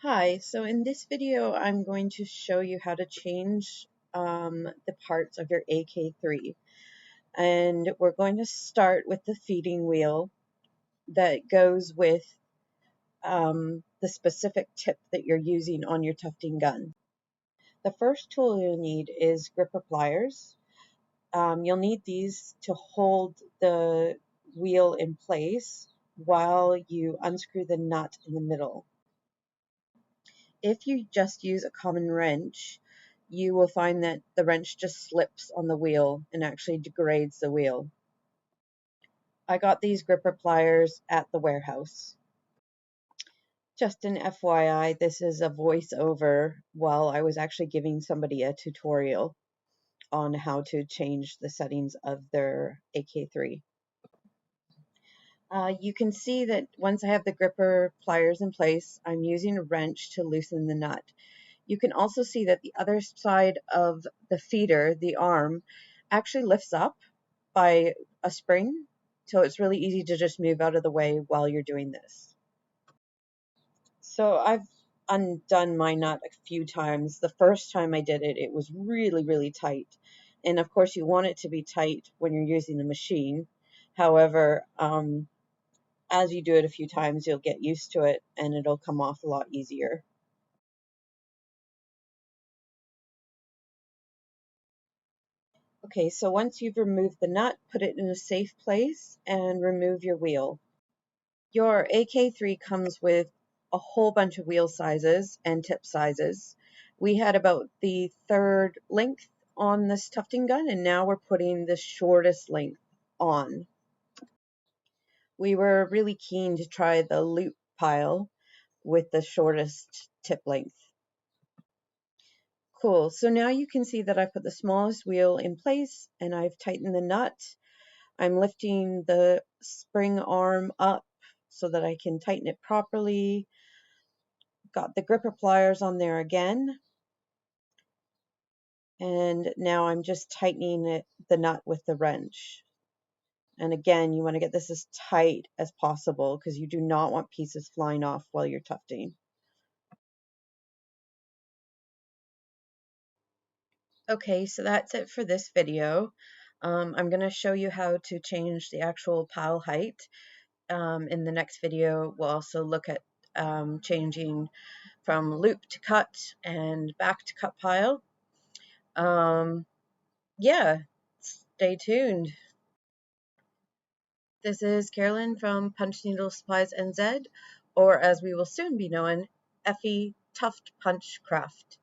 Hi, so in this video I'm going to show you how to change the parts of your AK3, and we're going to start with the feeding wheel that goes with the specific tip that you're using on your tufting gun. The first tool you'll need is gripper pliers. You'll need these to hold the wheel in place while you unscrew the nut in the middle. If you just use a common wrench, you will find that the wrench just slips on the wheel and actually degrades the wheel. I got these gripper pliers at the warehouse. Just an FYI, this is a voiceover while I was actually giving somebody a tutorial on how to change the settings of their AK3. You can see that once I have the gripper pliers in place, I'm using a wrench to loosen the nut. You can also see that the other side of the feeder, the arm, actually lifts up by a spring, so it's really easy to just move out of the way while you're doing this. So I've undone my nut a few times. The first time I did it, it was really, really tight. And of course you want it to be tight when you're using the machine. However, as you do it a few times, you'll get used to it and it'll come off a lot easier. Okay, so once you've removed the nut, put it in a safe place and remove your wheel. Your AK3 comes with a whole bunch of wheel sizes and tip sizes. We had about the third length on this tufting gun, and now we're putting the shortest length on. We were really keen to try the loop pile with the shortest tip length. Cool, so now you can see that I put the smallest wheel in place and I've tightened the nut. I'm lifting the spring arm up so that I can tighten it properly. Got the gripper pliers on there again. And now I'm just tightening the nut with the wrench. And again, you want to get this as tight as possible because you do not want pieces flying off while you're tufting. Okay, so that's it for this video. I'm going to show you how to change the actual pile height. In the next video, we'll also look at changing from loop to cut and back to cut pile. Yeah, stay tuned. This is Carolyn from Punch Needle Supplies NZ, or as we will soon be known, Effie Tuft Punch Craft.